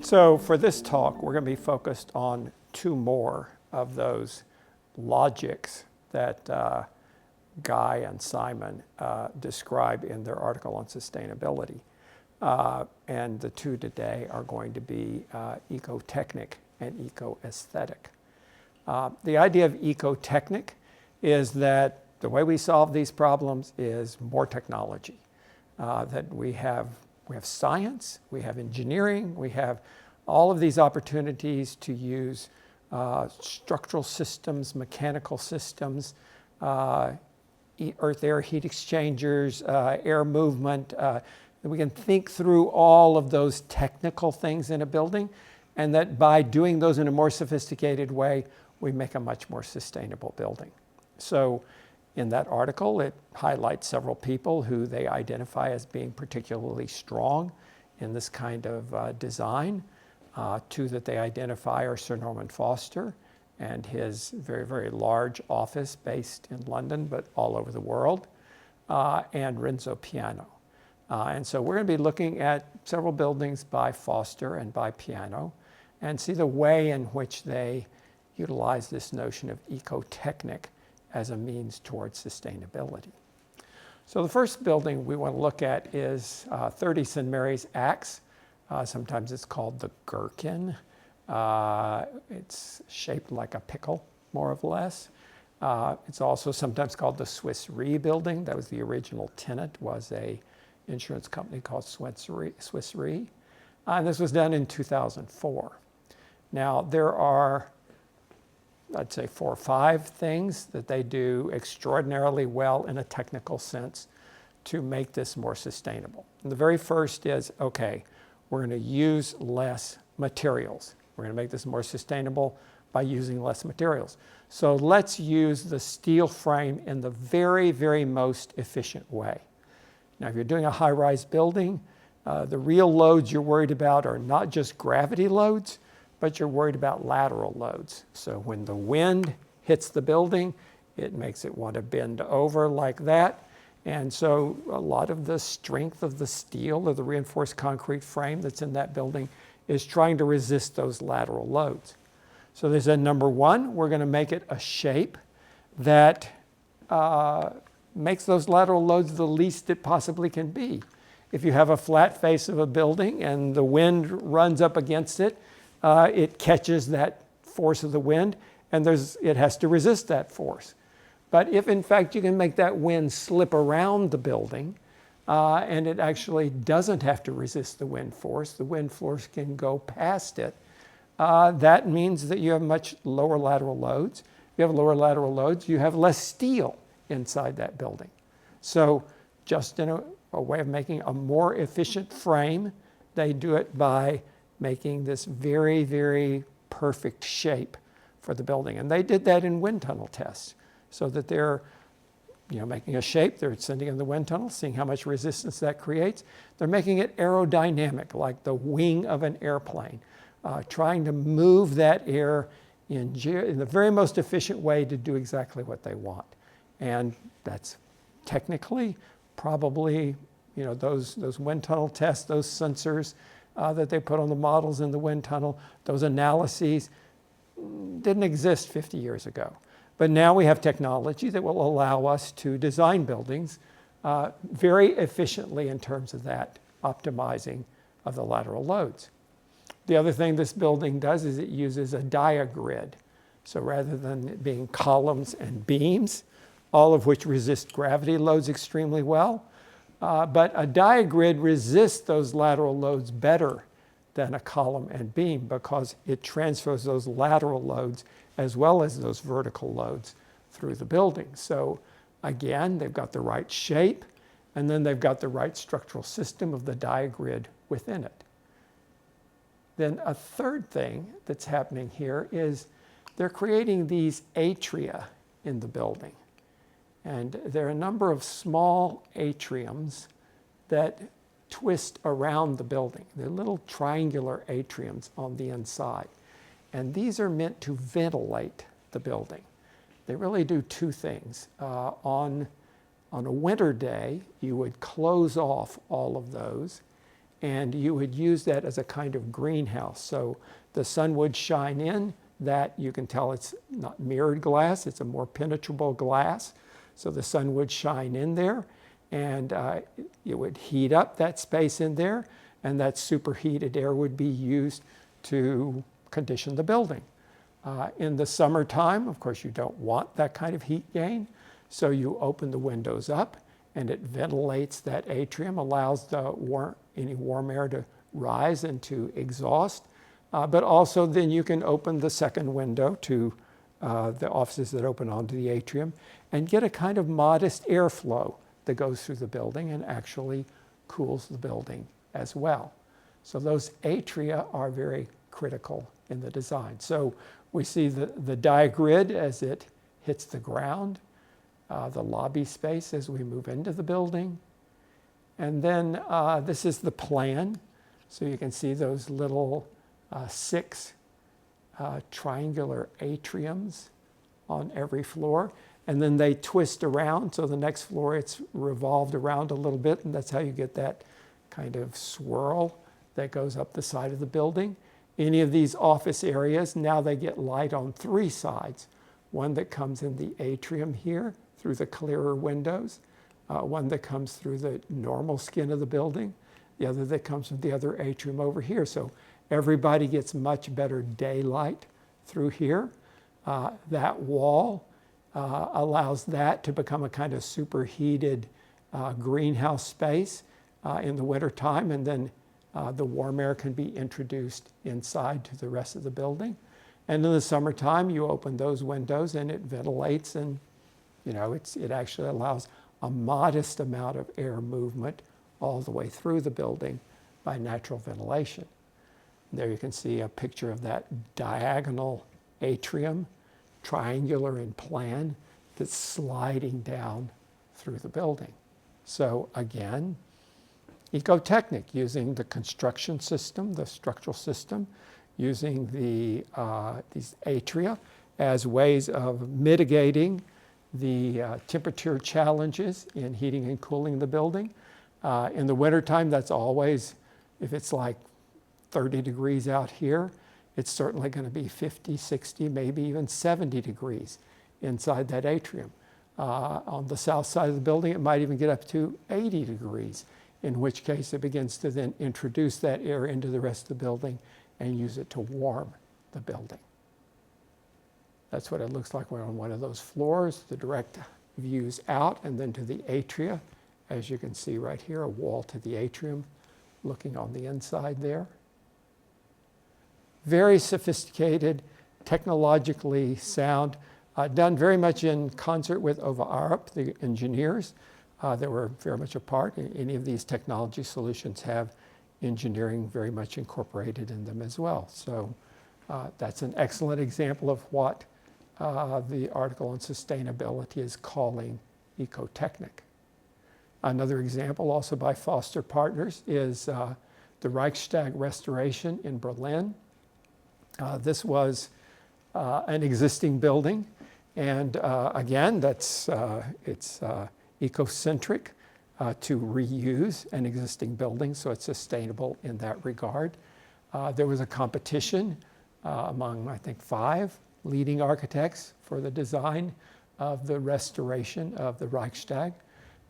So for this talk, we're going to be focused on two more of those logics that Guy and Simon describe in their article on sustainability. And the two today are going to be ecotechnic and ecoaesthetic. The idea of ecotechnic is that the way we solve these problems is more technology. That we have science, we have engineering, we have all of these opportunities to use structural systems, mechanical systems, earth-air heat exchangers, air movement. We can think through all of those technical things in a building, and that by doing those in a more sophisticated way, we make a much more sustainable building. So in that article, it highlights several people who they identify as being particularly strong in this kind of design. Two that they identify are Sir Norman Foster and his very, very large office based in London, but all over the world, and Renzo Piano. And so we're going to be looking at several buildings by Foster and by Piano and see the way in which they utilize this notion of ecotechnic as a means towards sustainability. So the first building we want to look at is 30 St. Mary's Axe. Sometimes it's called the Gherkin. It's shaped like a pickle, more or less. It's also sometimes called the Swiss Re building. That was the original tenant, was a insurance company called Swiss Re. And this was done in 2004. Now there are, I'd say 4 or 5 things that they do extraordinarily well in a technical sense to make this more sustainable. And the very first is, okay, we're going to use less materials. We're going to make this more sustainable by using less materials. So let's use the steel frame in the very, very most efficient way. Now, if you're doing a high-rise building, the real loads you're worried about are not just gravity loads, but you're worried about lateral loads. So when the wind hits the building, it makes it want to bend over like that. And so a lot of the strength of the steel or the reinforced concrete frame that's in that building is trying to resist those lateral loads. So they said, number one, we're going to make it a shape that makes those lateral loads the least it possibly can be. If you have a flat face of a building and the wind runs up against it, it catches that force of the wind, and it has to resist that force. But if, in fact, you can make that wind slip around the building, and it actually doesn't have to resist the wind force can go past it, that means that you have much lower lateral loads. If you have lower lateral loads, you have less steel inside that building. So just in a way of making a more efficient frame, they do it by making this very, very perfect shape for the building. And they did that in wind tunnel tests, so that they're making a shape, they're sending in the wind tunnel, seeing how much resistance that creates. They're making it aerodynamic, like the wing of an airplane, trying to move that air in the very most efficient way to do exactly what they want. And that's technically probably, those wind tunnel tests, those sensors that they put on the models in the wind tunnel, those analyses didn't exist 50 years ago. But now we have technology that will allow us to design buildings very efficiently in terms of that optimizing of the lateral loads. The other thing this building does is it uses a diagrid. So rather than it being columns and beams, all of which resist gravity loads extremely well, but a diagrid resists those lateral loads better than a column and beam because it transfers those lateral loads as well as those vertical loads through the building. So again, they've got the right shape, and then they've got the right structural system of the diagrid within it. Then a third thing that's happening here is they're creating these atria in the building. And there are a number of small atriums that twist around the building. They're little triangular atriums on the inside. And these are meant to ventilate the building. They really do 2 things. On a winter day, you would close off all of those, and you would use that as a kind of greenhouse. So the sun would shine in, that you can tell it's not mirrored glass, it's a more penetrable glass. So the sun would shine in there, and it would heat up that space in there, and that superheated air would be used to condition the building. In the summertime, of course, you don't want that kind of heat gain, so you open the windows up, and it ventilates that atrium, allows any warm air to rise into exhaust. But also then you can open the second window to the offices that open onto the atrium and get a kind of modest airflow that goes through the building and actually cools the building as well. So those atria are very critical in the design. So we see the diagrid as it hits the ground, the lobby space as we move into the building. And then this is the plan. So you can see those little 6 triangular atriums on every floor. And then they twist around. So the next floor, it's revolved around a little bit. And that's how you get that kind of swirl that goes up the side of the building. Any of these office areas, now they get light on 3 sides. One that comes in the atrium here through the clearer windows. One that comes through the normal skin of the building. The other that comes from the other atrium over here. So everybody gets much better daylight through here. That wall allows that to become a kind of superheated greenhouse space in the wintertime, and then the warm air can be introduced inside to the rest of the building. And in the summertime, you open those windows and it ventilates, and it actually allows a modest amount of air movement all the way through the building by natural ventilation. There you can see a picture of that diagonal atrium, triangular in plan, that's sliding down through the building. So again, ecotechnic, using the construction system, the structural system, using these atria as ways of mitigating the temperature challenges in heating and cooling the building. In the wintertime, that's always, if it's like 30 degrees out here, it's certainly going to be 50, 60, maybe even 70 degrees inside that atrium. On the south side of the building, it might even get up to 80 degrees, in which case it begins to then introduce that air into the rest of the building and use it to warm the building. That's what it looks like when on one of those floors, the direct views out and then to the atria. As you can see right here, a wall to the atrium looking on the inside there. Very sophisticated, technologically sound, done very much in concert with Ova Arup, the engineers that were very much a part. Any of these technology solutions have engineering very much incorporated in them as well. So that's an excellent example of what the article on sustainability is calling ecotechnic. Another example, also by Foster Partners, is the Reichstag restoration in Berlin. This was an existing building, and again, it's ecocentric to reuse an existing building, so it's sustainable in that regard. There was a competition among, I think, 5 leading architects for the design of the restoration of the Reichstag.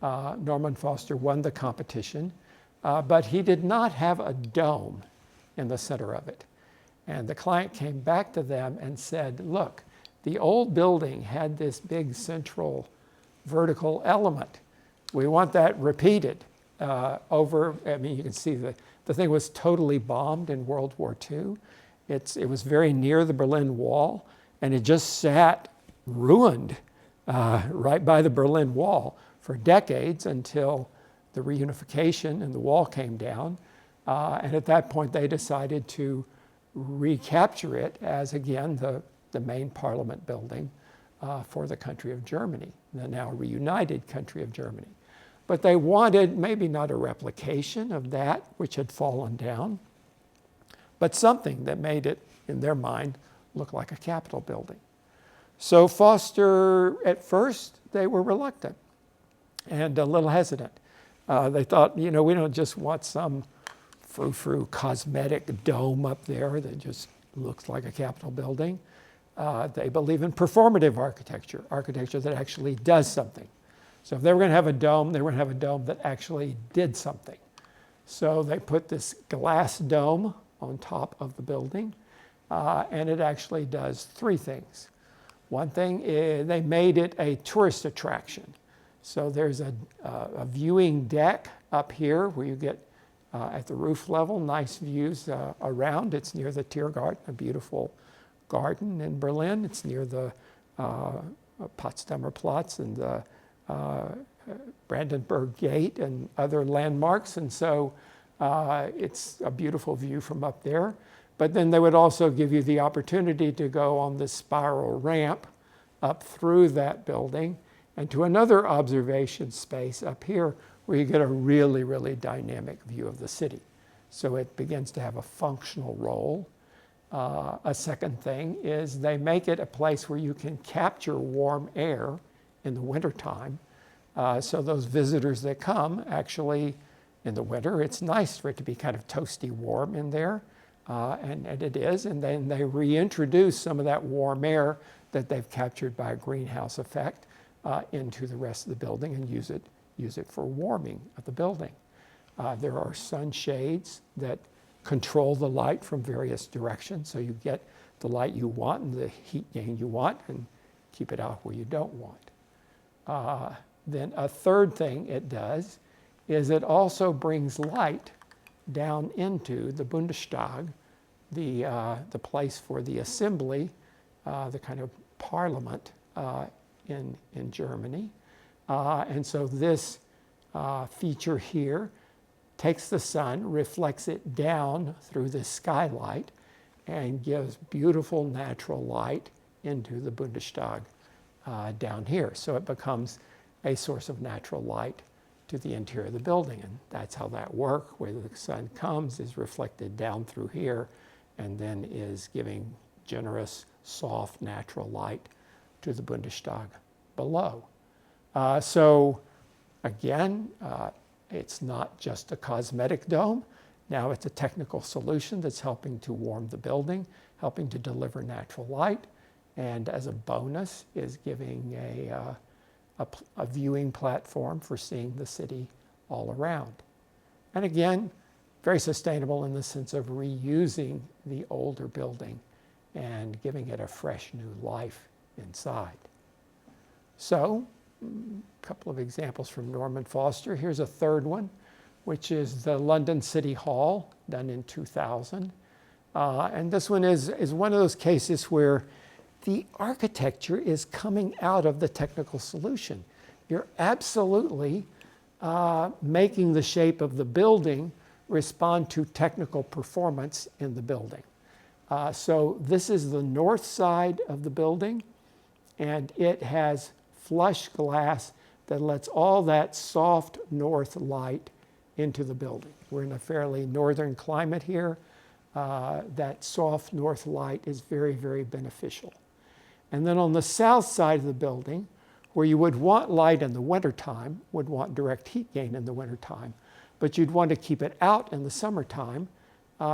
Norman Foster won the competition, but he did not have a dome in the center of it. And the client came back to them and said, look, the old building had this big central vertical element. We want that repeated you can see the thing was totally bombed in World War II. It was very near the Berlin Wall, and it just sat ruined right by the Berlin Wall for decades until the reunification and the wall came down. And at that point, they decided to recapture it as, again, the main parliament building for the country of Germany, the now reunited country of Germany. But they wanted maybe not a replication of that which had fallen down, but something that made it, in their mind, look like a Capitol building. So Foster, at first, they were reluctant and a little hesitant. They thought, we don't just want some frou-frou cosmetic dome up there that just looks like a Capitol building. They believe in performative architecture, architecture that actually does something. So if they were going to have a dome, they were going to have a dome that actually did something. So they put this glass dome on top of the building, and it actually does three things. One thing is they made it a tourist attraction. So there's a viewing deck up here where you get at the roof level, nice views around. It's near the Tiergarten, a beautiful garden in Berlin. It's near the Potsdamer Platz and the Brandenburg Gate and other landmarks. And so it's a beautiful view from up there. But then they would also give you the opportunity to go on this spiral ramp up through that building and to another observation space up here where you get a really, really dynamic view of the city. So it begins to have a functional role. A second thing is they make it a place where you can capture warm air in the wintertime. So those visitors that come, actually in the winter, it's nice for it to be kind of toasty warm in there. And it is, and then they reintroduce some of that warm air that they've captured by a greenhouse effect into the rest of the building and use it for warming of the building. There are sunshades that control the light from various directions, so you get the light you want and the heat gain you want and keep it out where you don't want. Then a third thing it does is it also brings light down into the Bundestag, the place for the assembly, the kind of parliament in Germany. And so this feature here takes the sun, reflects it down through the skylight, and gives beautiful natural light into the Bundestag down here. So it becomes a source of natural light to the interior of the building. And that's how that works, where the sun comes, is reflected down through here, and then is giving generous, soft, natural light to the Bundestag below. So again, it's not just a cosmetic dome. Now it's a technical solution that's helping to warm the building, helping to deliver natural light, and as a bonus is giving a viewing platform for seeing the city all around. And again, very sustainable in the sense of reusing the older building and giving it a fresh new life inside. So, a couple of examples from Norman Foster. Here's a third one, which is the London City Hall, done in 2000. And this one is one of those cases where the architecture is coming out of the technical solution. You're absolutely making the shape of the building respond to technical performance in the building. So this is the north side of the building, and it has flush glass that lets all that soft north light into the building. We're in a fairly northern climate here. That soft north light is very, very beneficial. And then on the south side of the building, where you would want light in the wintertime, would want direct heat gain in the wintertime, but you'd want to keep it out in the summertime,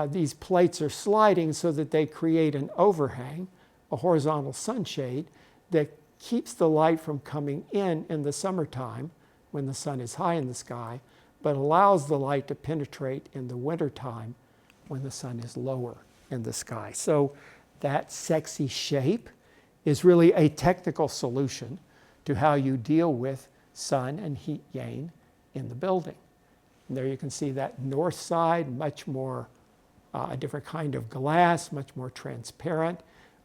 these plates are sliding so that they create an overhang, a horizontal sunshade, that keeps the light from coming in the summertime when the sun is high in the sky, but allows the light to penetrate in the wintertime when the sun is lower in the sky. So that sexy shape is really a technical solution to how you deal with sun and heat gain in the building. And there you can see that north side, much more, a different kind of glass, much more transparent,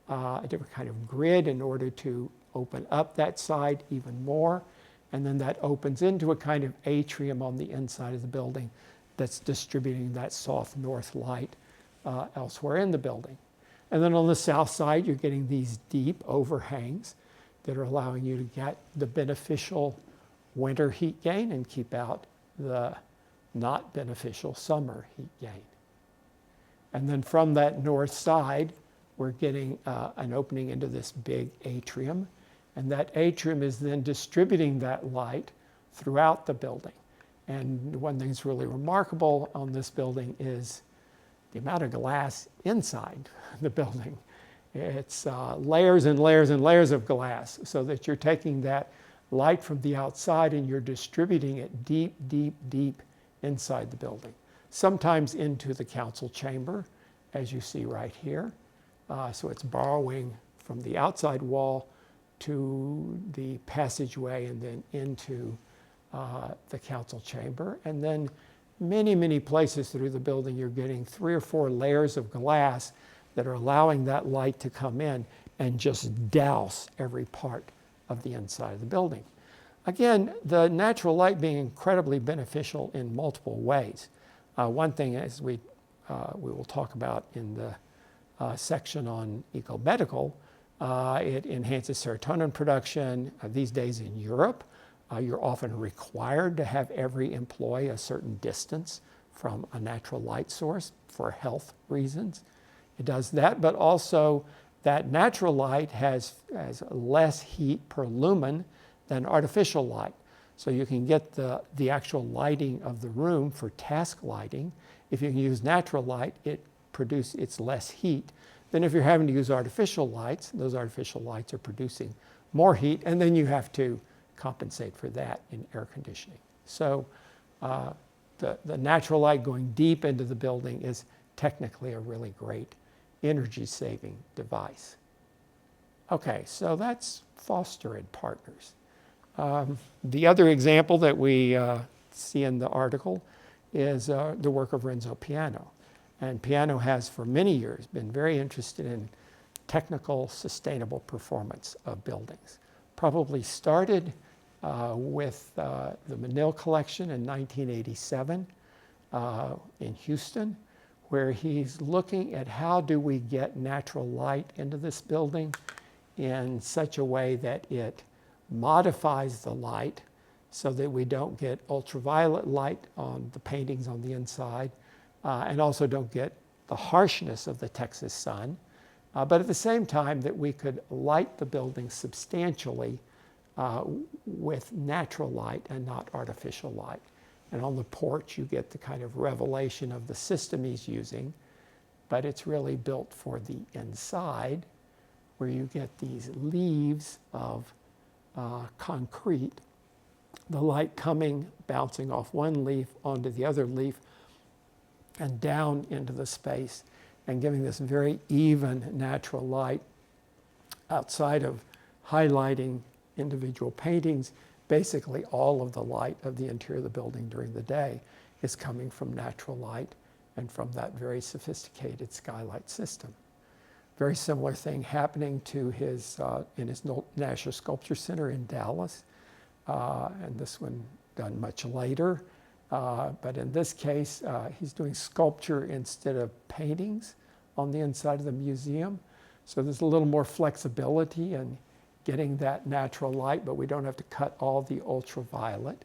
a different kind of grid in order to open up that side even more. And then that opens into a kind of atrium on the inside of the building that's distributing that soft north light elsewhere in the building. And then on the south side, you're getting these deep overhangs that are allowing you to get the beneficial winter heat gain and keep out the not beneficial summer heat gain. And then from that north side, we're getting an opening into this big atrium. And that atrium is then distributing that light throughout the building. And one thing that's really remarkable on this building is the amount of glass inside the building. It's layers and layers and layers of glass, so that you're taking that light from the outside and you're distributing it deep, deep, deep inside the building. Sometimes into the council chamber, as you see right here. So it's borrowing from the outside wall to the passageway and then into the council chamber. And then many, many places through the building, you're getting 3 or 4 layers of glass that are allowing that light to come in and just douse every part of the inside of the building. Again, the natural light being incredibly beneficial in multiple ways. One thing, as we will talk about in the section on eco-medical, it enhances serotonin production. These days in Europe, you're often required to have every employee a certain distance from a natural light source for health reasons. It does that, but also that natural light has less heat per lumen than artificial light. So you can get the actual lighting of the room for task lighting. If you can use natural light, it's less heat than if you're having to use artificial lights. Those artificial lights are producing more heat, and then you have to compensate for that in air conditioning. So the natural light going deep into the building is technically a really great energy-saving device. Okay, so that's Foster and Partners. The other example that we see in the article is the work of Renzo Piano. And Piano has for many years been very interested in technical, sustainable performance of buildings. Probably started with the Menil collection in 1987 in Houston, where he's looking at how do we get natural light into this building in such a way that it modifies the light so that we don't get ultraviolet light on the paintings on the inside and also don't get the harshness of the Texas sun, but at the same time that we could light the building substantially with natural light and not artificial light. And on the porch you get the kind of revelation of the system he's using, but it's really built for the inside, where you get these leaves of concrete, the light coming, bouncing off one leaf onto the other leaf and down into the space and giving this very even natural light outside of highlighting individual paintings. Basically all of the light of the interior of the building during the day is coming from natural light and from that very sophisticated skylight system. Very similar thing happening to his in his National Sculpture Center in Dallas, and this one done much later. But in this case, he's doing sculpture instead of paintings on the inside of the museum. So there's a little more flexibility in getting that natural light, but we don't have to cut all the ultraviolet.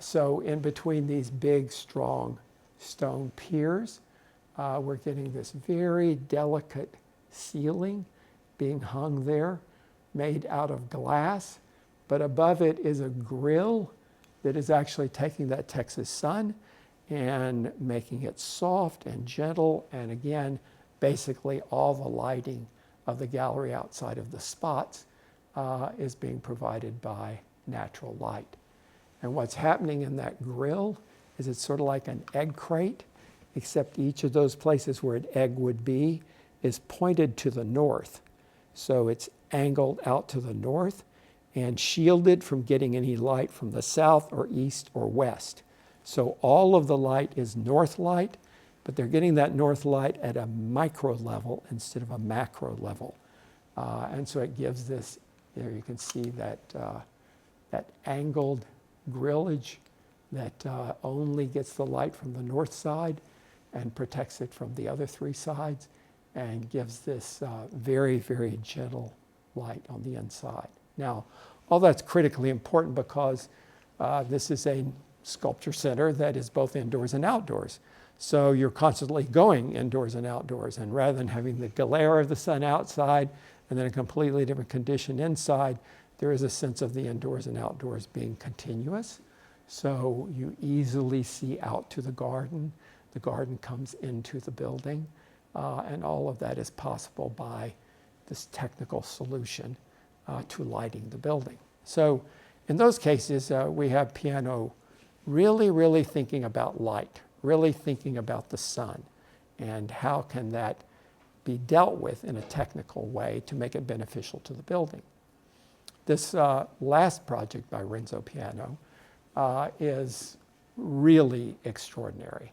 So in between these big, strong stone piers, we're getting this very delicate ceiling being hung there, made out of glass, but above it is a grill that is actually taking that Texas sun and making it soft and gentle, and again, basically all the lighting of the gallery outside of the spots is being provided by natural light. And what's happening in that grill is it's sort of like an egg crate, except each of those places where an egg would be is pointed to the north. So it's angled out to the north and shielded from getting any light from the south or east or west. So all of the light is north light, but they're getting that north light at a micro level instead of a macro level. And so it gives this, there you can see that, that angled grillage that only gets the light from the north side and protects it from the other 3 sides, and gives this very, very gentle light on the inside. Now, all that's critically important because this is a sculpture center that is both indoors and outdoors. So you're constantly going indoors and outdoors, and rather than having the glare of the sun outside and then a completely different condition inside, there is a sense of the indoors and outdoors being continuous. So you easily see out to the garden. The garden comes into the building. And all of that is possible by this technical solution to lighting the building. So in those cases, we have piano really thinking about light, really thinking about the sun, and how can that be dealt with in a technical way to make it beneficial to the building. This last project by Renzo Piano is really extraordinary.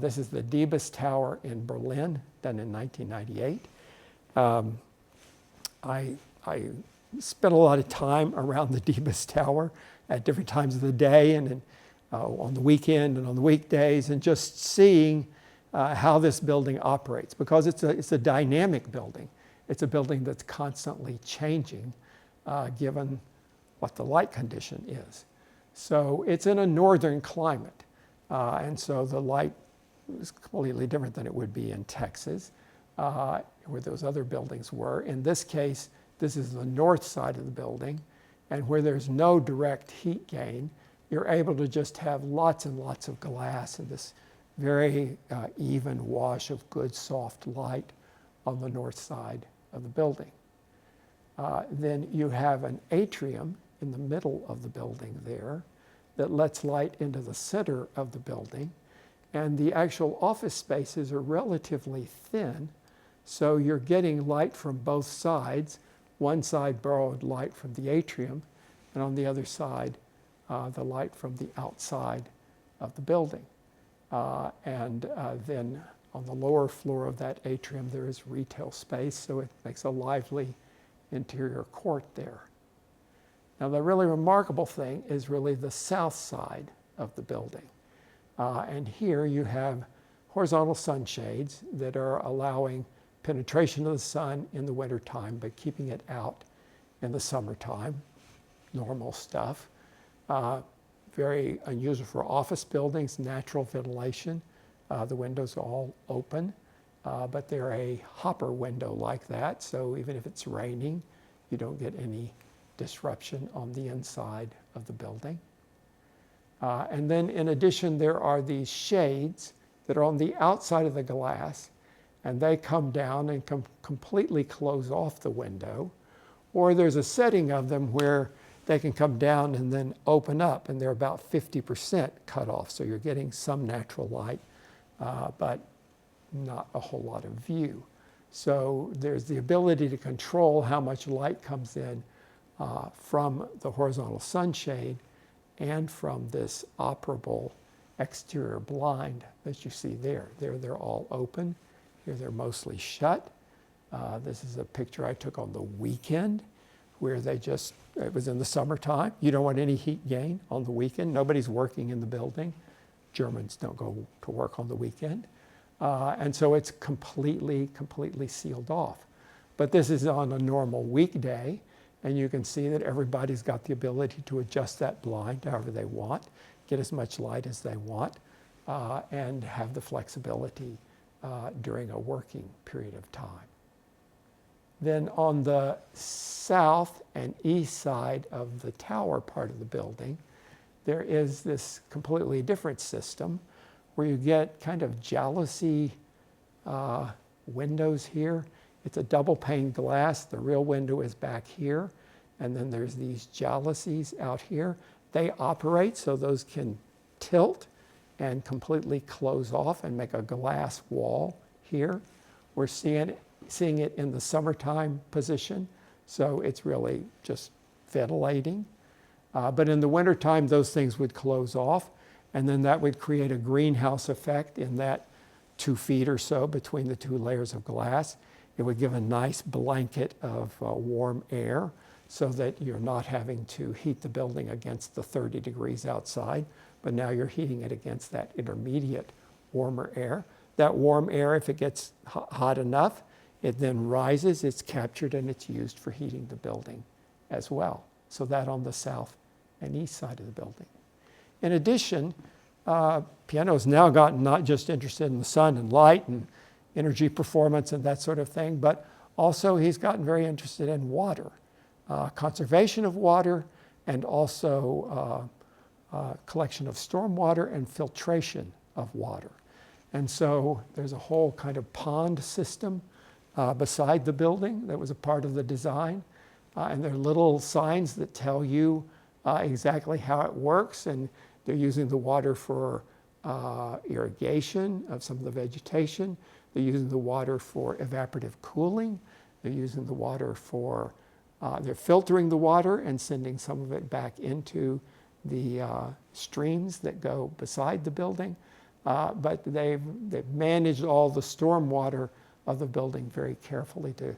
This is the Diebes Tower in Berlin, done in 1998. I spent a lot of time around the Diebes Tower at different times of the day and on the weekend and on the weekdays, and just seeing how this building operates, because it's a dynamic building. It's a building that's constantly changing given what the light condition is. So it's in a northern climate, and so the light is completely different than it would be in Texas, where those other buildings were. In this case, this is the north side of the building, and where there's no direct heat gain, you're able to just have lots and lots of glass and this very even wash of good soft light on the north side of the building. Then you have an atrium in the middle of the building there that lets light into the center of the building. And the actual office spaces are relatively thin, so you're getting light from both sides. One side borrowed light from the atrium, and on the other side, the light from the outside of the building. Then on the lower floor of that atrium, there is retail space, so it makes a lively interior court there. Now, the really remarkable thing is really the south side of the building. And here you have horizontal sunshades that are allowing penetration of the sun in the wintertime, but keeping it out in the summertime. Normal stuff. Very unusual for office buildings, natural ventilation. The windows are all open, but they're a hopper window like that, so even if it's raining, you don't get any disruption on the inside of the building. And then in addition, there are these shades that are on the outside of the glass, and they come down and completely close off the window. Or there's a setting of them where they can come down and then open up, and they're about 50% cut off. So you're getting some natural light, but not a whole lot of view. So there's the ability to control how much light comes in from the horizontal sunshade and from this operable exterior blind that you see there. There they're all open. Here they're mostly shut. This is a picture I took on the weekend where it was in the summertime. You don't want any heat gain on the weekend. Nobody's working in the building. Germans don't go to work on the weekend. And so it's completely sealed off. But this is on a normal weekday, and you can see that everybody's got the ability to adjust that blind however they want, get as much light as they want, and have the flexibility during a working period of time. Then on the south and east side of the tower part of the building, there is this completely different system where you get kind of jalousie windows here. It's a double pane glass. The real window is back here. And then there's these jalousies out here. They operate so those can tilt and completely close off and make a glass wall here. We're seeing it in the summertime position, so it's really just ventilating. But in the wintertime, those things would close off, and then that would create a greenhouse effect in that 2 feet or so between the 2 layers of glass. It would give a nice blanket of warm air so that you're not having to heat the building against the 30 degrees outside, but now you're heating it against that intermediate warmer air. That warm air, if it gets hot enough, it then rises, it's captured, and it's used for heating the building as well. So that on the south and east side of the building. In addition, Piano's now gotten not just interested in the sun and light and energy performance and that sort of thing, but also he's gotten very interested in water, conservation of water, and also collection of stormwater and filtration of water. And so there's a whole kind of pond system beside the building that was a part of the design. And there are little signs that tell you exactly how it works. And they're using the water for irrigation of some of the vegetation. They're using the water for evaporative cooling. They're using the water for, they're filtering the water and sending some of it back into the streams that go beside the building. But they've managed all the storm water of the building very carefully to,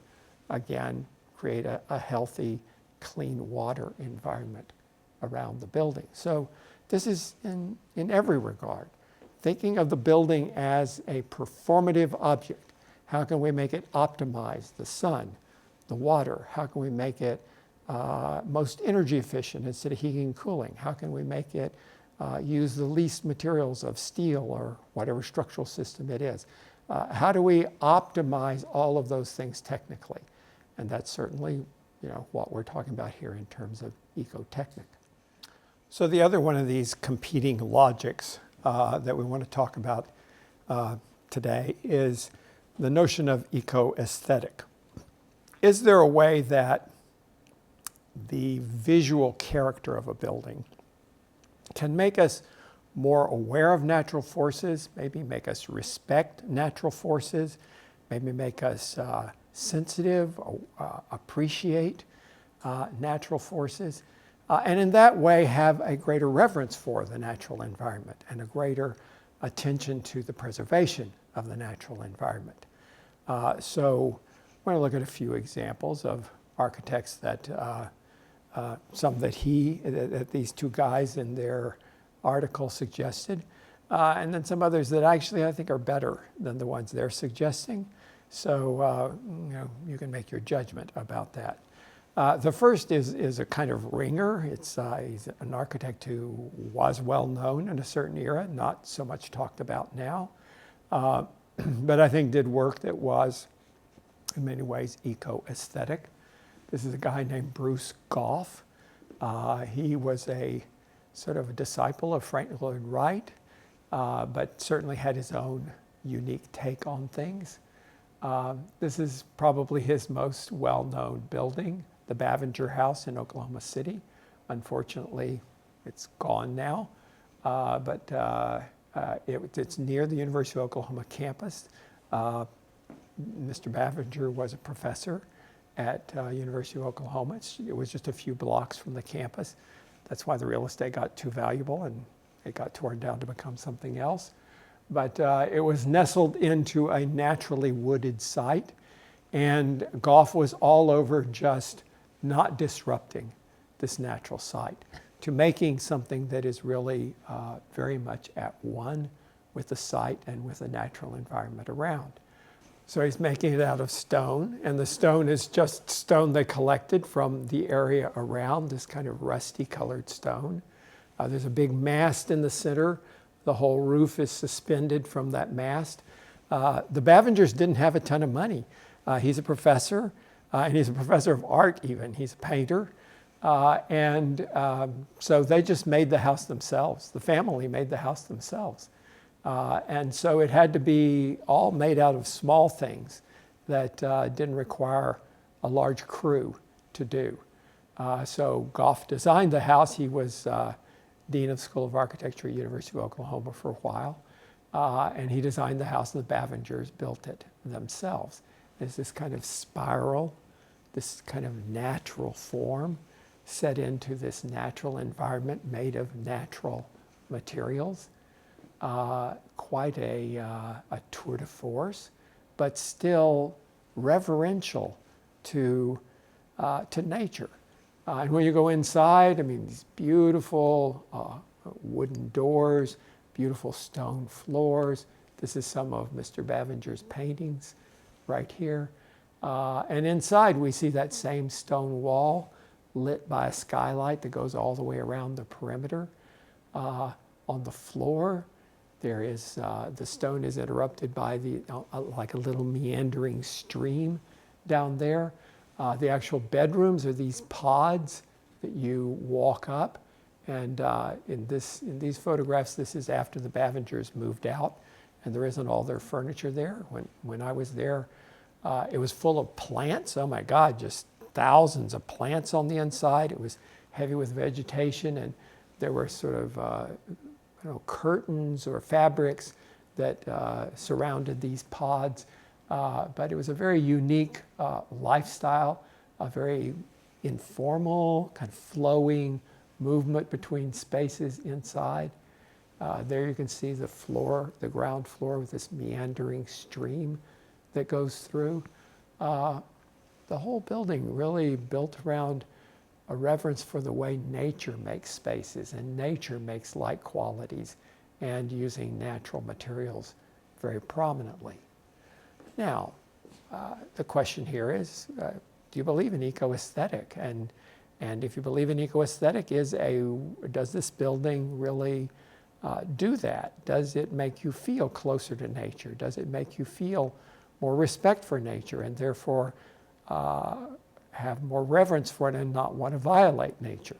again, create a healthy, clean water environment around the building. So this is in every regard. Thinking of the building as a performative object. How can we make it optimize the sun, the water? How can we make it most energy efficient instead of heating and cooling? How can we make it use the least materials of steel or whatever structural system it is? How do we optimize all of those things technically? And that's certainly, what we're talking about here in terms of ecotechnic. So the other one of these competing logics that we want to talk about today is the notion of eco-aesthetic. Is there a way that the visual character of a building can make us more aware of natural forces, maybe make us respect natural forces, maybe make us sensitive, appreciate natural forces, and in that way have a greater reverence for the natural environment and a greater attention to the preservation of the natural environment. So we're going to look at a few examples of architects that some that these two guys in their article suggested, and then some others that actually I think are better than the ones they're suggesting. So you can make your judgment about that. The first is a kind of ringer. He's an architect who was well known in a certain era, not so much talked about now, but I think did work that was in many ways eco-aesthetic. This is a guy named Bruce Goff. He was a sort of a disciple of Frank Lloyd Wright, but certainly had his own unique take on things. This is probably his most well-known building, the Bavinger House in Oklahoma City. Unfortunately, it's gone now, but it's near the University of Oklahoma campus. Mr. Bavinger was a professor at University of Oklahoma. It was just a few blocks from the campus. That's why the real estate got too valuable and it got torn down to become something else. But it was nestled into a naturally wooded site, and Goff was all over just not disrupting this natural site, to making something that is really very much at one with the site and with the natural environment around. So he's making it out of stone, and the stone is just stone they collected from the area around, this kind of rusty colored stone. There's a big mast in the center. The whole roof is suspended from that mast. The Bavingers didn't have a ton of money. He's a professor, and he's a professor of art even. He's a painter. So they just made the house themselves. The family made the house themselves. And so it had to be all made out of small things that didn't require a large crew to do. So Goff designed the house. He was Dean of the School of Architecture at University of Oklahoma for a while. And he designed the house, and the Bavingers built it themselves. There's this kind of spiral, this kind of natural form set into this natural environment made of natural materials. Quite a tour de force, but still reverential to nature. And when you go inside, I mean, these beautiful wooden doors, beautiful stone floors. This is some of Mr. Bavinger's paintings right here. And inside we see that same stone wall lit by a skylight that goes all the way around the perimeter. On the floor, there is, the stone is interrupted by like a little meandering stream down there. The actual bedrooms are these pods that you walk up, And in these photographs, this is after the Bavengers moved out, and there isn't all their furniture there. When I was there, it was full of plants. Oh my God, just thousands of plants on the inside. It was heavy with vegetation, and there were sort of curtains or fabrics that surrounded these pods. But it was a very unique lifestyle, a very informal, kind of flowing movement between spaces inside. There you can see the floor, the ground floor with this meandering stream that goes through. The whole building really built around a reverence for the way nature makes spaces, and nature makes light qualities, and using natural materials very prominently. Now, the question here is, do you believe in eco-aesthetic? And if you believe in eco-aesthetic, does this building really do that? Does it make you feel closer to nature? Does it make you feel more respect for nature, and therefore have more reverence for it and not want to violate nature?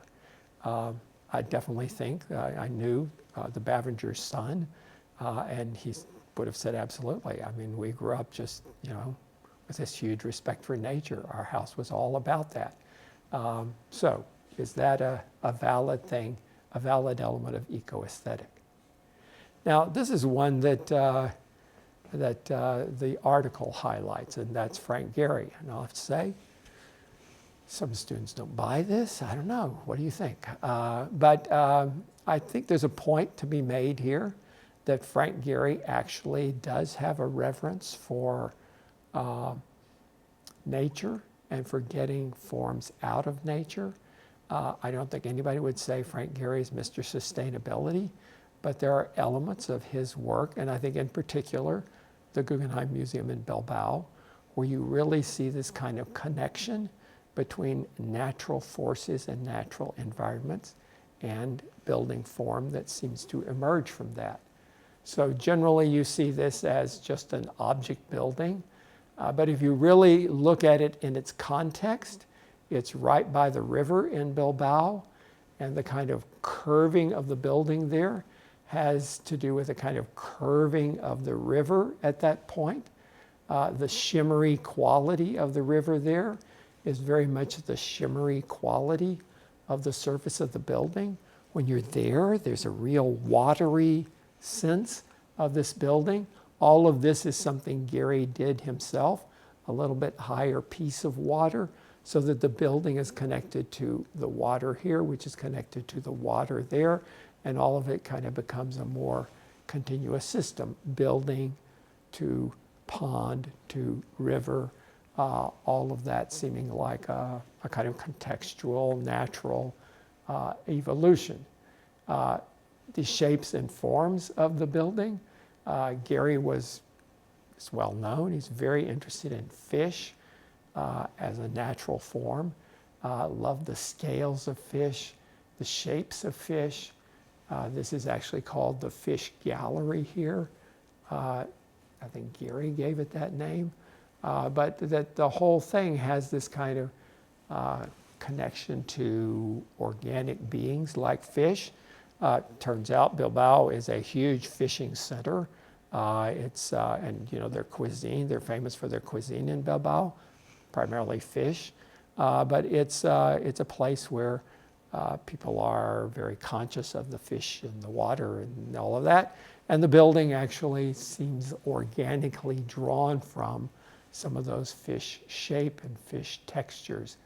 I definitely think, I knew the Bavenger's son, and he would have said absolutely. I mean, we grew up just, with this huge respect for nature. Our house was all about that. So is that a valid thing, a valid element of eco-aesthetic? Now, this is one that the article highlights, and that's Frank Gehry. And I'll have to say, some students don't buy this. I don't know. What do you think? But I think there's a point to be made here that Frank Gehry actually does have a reverence for nature and for getting forms out of nature. I don't think anybody would say Frank Gehry is Mr. Sustainability, but there are elements of his work, and I think in particular, the Guggenheim Museum in Bilbao, where you really see this kind of connection between natural forces and natural environments and building form that seems to emerge from that. So generally you see this as just an object building, but if you really look at it in its context, it's right by the river in Bilbao, and the kind of curving of the building there has to do with the kind of curving of the river at that point. The shimmery quality of the river there is very much the shimmery quality of the surface of the building. When you're there, there's a real watery sense of this building. All of this is something Gehry did himself, a little bit higher piece of water, so that the building is connected to the water here, which is connected to the water there, and all of it kind of becomes a more continuous system, building to pond to river, all of that seeming like a kind of contextual, natural evolution. The shapes and forms of the building, Gehry is well known. He's very interested in fish as a natural form. Loved the scales of fish, the shapes of fish. This is actually called the Fish Gallery here. I think Gehry gave it that name. But that the whole thing has this kind of connection to organic beings like fish. Turns out Bilbao is a huge fishing center. And their cuisine, they're famous for their cuisine in Bilbao, primarily fish. But it's a place where people are very conscious of the fish in the water and all of that. And the building actually seems organically drawn from some of those fish shape and fish textures.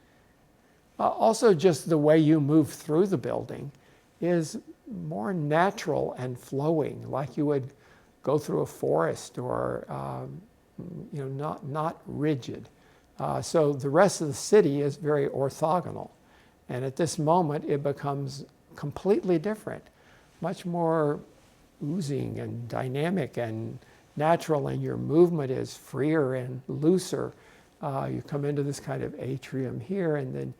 Also, just the way you move through the building is more natural and flowing, like you would go through a forest, or not rigid. So the rest of the city is very orthogonal. And at this moment, it becomes completely different, much more oozing and dynamic and natural, and your movement is freer and looser. You come into this kind of atrium here, and then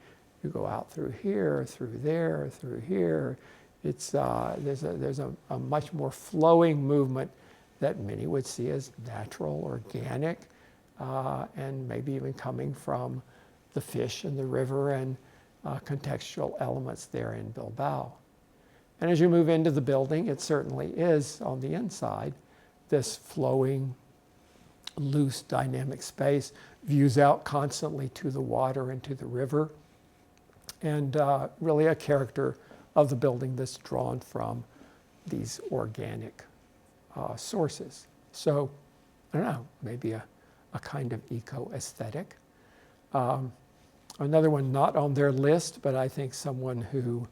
you go out through here, through there, through here. There's a much more flowing movement that many would see as natural, organic, and maybe even coming from the fish and the river and contextual elements there in Bilbao. And as you move into the building, it certainly is on the inside, this flowing, loose, dynamic space, views out constantly to the water and to the river, and really a character of the building that's drawn from these organic sources. So, I don't know, maybe a kind of eco-aesthetic. Another one not on their list, but I think someone who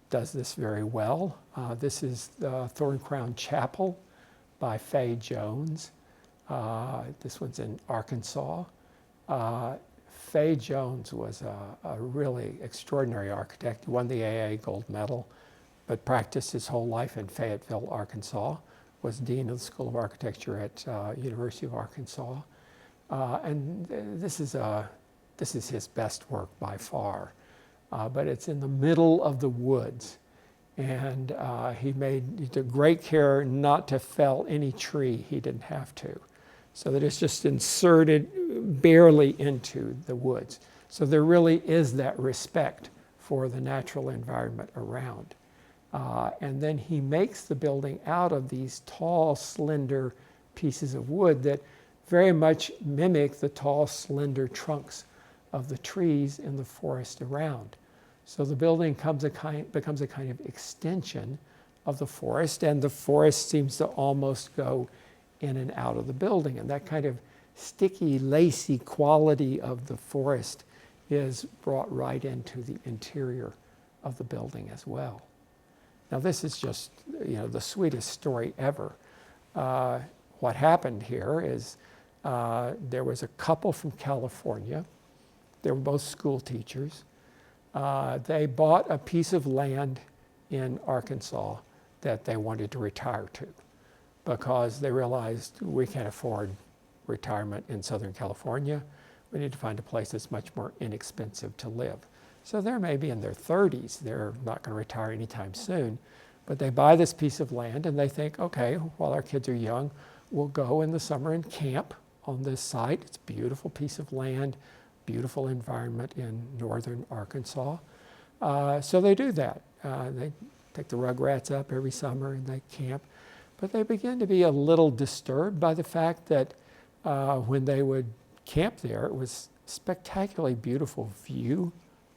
does this very well. This is the Thorn Crown Chapel by Fay Jones. This one's in Arkansas. Fay Jones was a really extraordinary architect. He won the AA Gold Medal, but practiced his whole life in Fayetteville, Arkansas. Was dean of the School of Architecture at University of Arkansas. And this is his best work by far. But it's in the middle of the woods. And he took great care not to fell any tree he didn't have to. So that it's just inserted barely into the woods. So there really is that respect for the natural environment around. And then he makes the building out of these tall, slender pieces of wood that very much mimic the tall, slender trunks of the trees in the forest around. So the building becomes a kind of extension of the forest, and the forest seems to almost go in and out of the building. And that kind of sticky, lacy quality of the forest is brought right into the interior of the building as well. Now this is just, the sweetest story ever. What happened here is there was a couple from California. They were both school teachers. They bought a piece of land in Arkansas that they wanted to retire to because they realized we can't afford retirement in Southern California. We need to find a place that's much more inexpensive to live. So they're maybe in their 30s. They're not going to retire anytime soon. But they buy this piece of land and they think, okay, while our kids are young, we'll go in the summer and camp on this site. It's a beautiful piece of land, beautiful environment in northern Arkansas. So they do that. They take the rugrats up every summer and they camp. But they begin to be a little disturbed by the fact that when they would camp there, it was a spectacularly beautiful view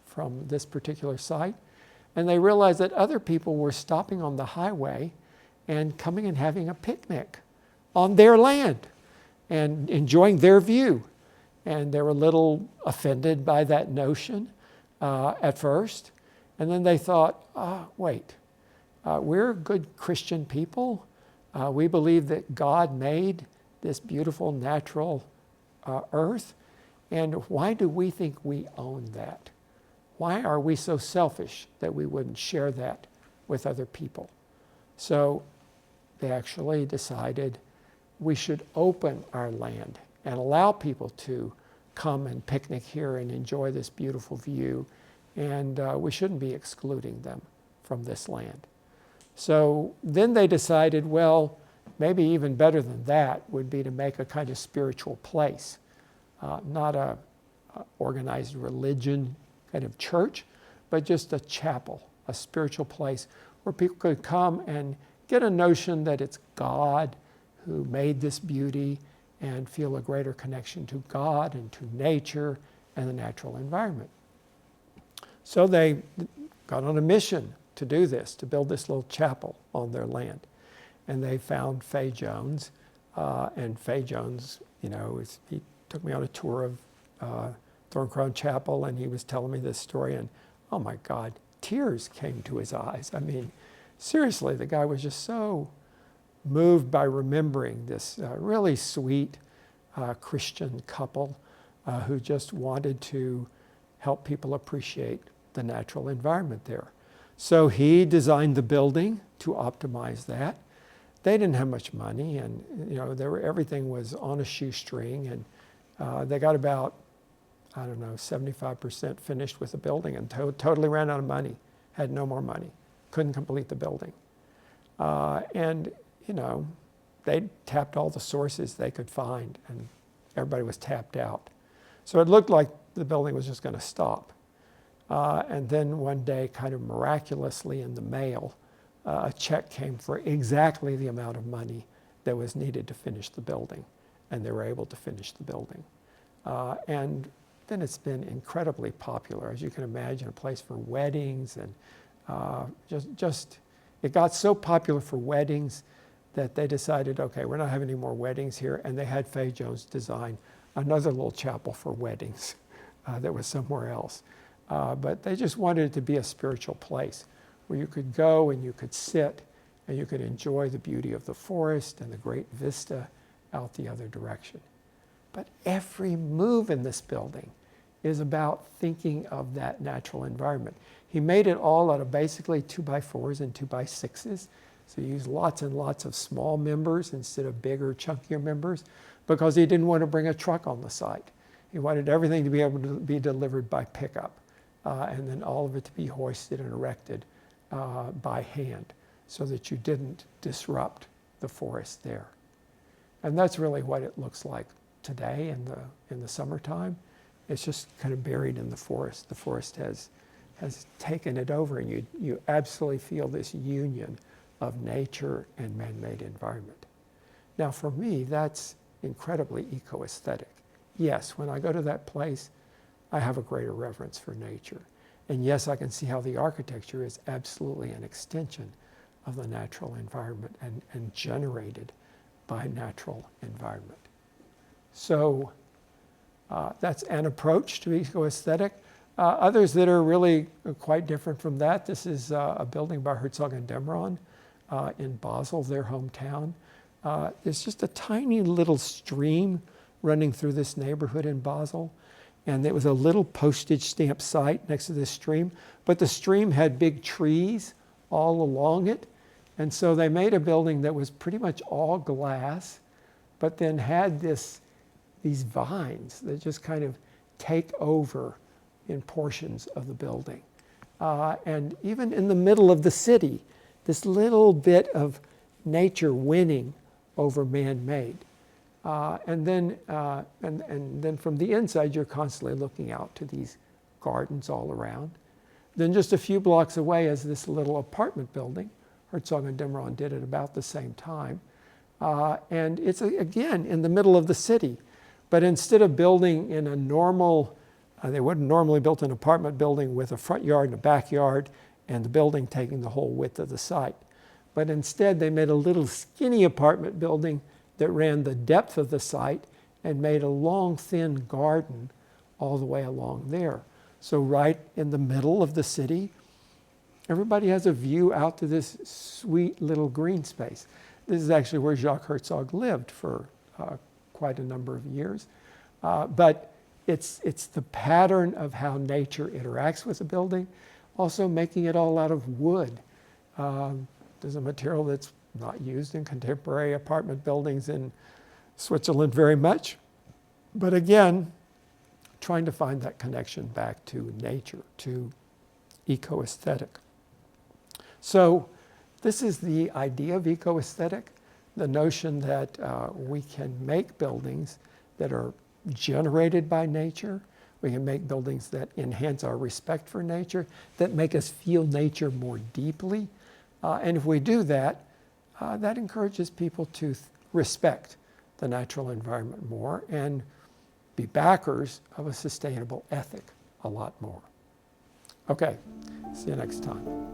from this particular site. And they realized that other people were stopping on the highway and coming and having a picnic on their land and enjoying their view. And they were a little offended by that notion at first. And then they thought, wait, we're good Christian people. We believe that God made this beautiful natural earth. And why do we think we own that? Why are we so selfish that we wouldn't share that with other people? So they actually decided we should open our land and allow people to come and picnic here and enjoy this beautiful view. And we shouldn't be excluding them from this land. So then they decided, well, maybe even better than that would be to make a kind of spiritual place, not a organized religion kind of church, but just a chapel, a spiritual place where people could come and get a notion that it's God who made this beauty and feel a greater connection to God and to nature and the natural environment. So they got on a mission to do this, to build this little chapel on their land. And they found Fay Jones, and Fay Jones, he took me on a tour of Thorn Crown Chapel, and he was telling me this story, and oh my God, tears came to his eyes. I mean, seriously, the guy was just so moved by remembering this really sweet Christian couple who just wanted to help people appreciate the natural environment there. So he designed the building to optimize that. They didn't have much money, and everything was on a shoestring, and they got about 75% finished with the building and totally ran out of money, had no more money, couldn't complete the building. And they tapped all the sources they could find, and everybody was tapped out. So it looked like the building was just going to stop. And then one day, kind of miraculously in the mail, a check came for exactly the amount of money that was needed to finish the building, and they were able to finish the building. And then it's been incredibly popular, as you can imagine, a place for weddings, and it got so popular for weddings that they decided, okay, we're not having any more weddings here, and they had Fay Jones design another little chapel for weddings that was somewhere else. But they just wanted it to be a spiritual place where you could go and you could sit and you could enjoy the beauty of the forest and the great vista out the other direction. But every move in this building is about thinking of that natural environment. He made it all out of basically 2x4s and 2x6s. So he used lots and lots of small members instead of bigger, chunkier members, because he didn't want to bring a truck on the site. He wanted everything to be able to be delivered by pickup, and then all of it to be hoisted and erected by hand, so that you didn't disrupt the forest there. And that's really what it looks like today in the summertime. It's just kind of buried in the forest. The forest has taken it over, and you absolutely feel this union of nature and man-made environment. Now for me, that's incredibly eco-aesthetic. Yes, when I go to that place, I have a greater reverence for nature. And yes, I can see how the architecture is absolutely an extension of the natural environment and generated by natural environment. So that's an approach to eco-aesthetic. Others that are really quite different from that. This is a building by Herzog and Demron in Basel, their hometown. There's just a tiny little stream running through this neighborhood in Basel. And it was a little postage stamp site next to this stream. But the stream had big trees all along it. And so they made a building that was pretty much all glass, but then had these vines that just kind of take over in portions of the building. And even in the middle of the city, this little bit of nature winning over man-made. And then from the inside, you're constantly looking out to these gardens all around. Then just a few blocks away is this little apartment building. Herzog and Demron did it about the same time. And it's, again, in the middle of the city. But instead of building in a normal, they wouldn't normally build an apartment building with a front yard and a backyard and the building taking the whole width of the site. But instead, they made a little skinny apartment building that ran the depth of the site and made a long, thin garden all the way along there. So right in the middle of the city, everybody has a view out to this sweet little green space. This is actually where Jacques Herzog lived for quite a number of years. But it's the pattern of how nature interacts with the building, also making it all out of wood. There's a material that's not used in contemporary apartment buildings in Switzerland very much. But again, trying to find that connection back to nature, to eco-aesthetic. So this is the idea of eco-aesthetic, the notion that we can make buildings that are generated by nature. We can make buildings that enhance our respect for nature, that make us feel nature more deeply. And if we do that, that encourages people to respect the natural environment more and be backers of a sustainable ethic a lot more. Okay, see you next time.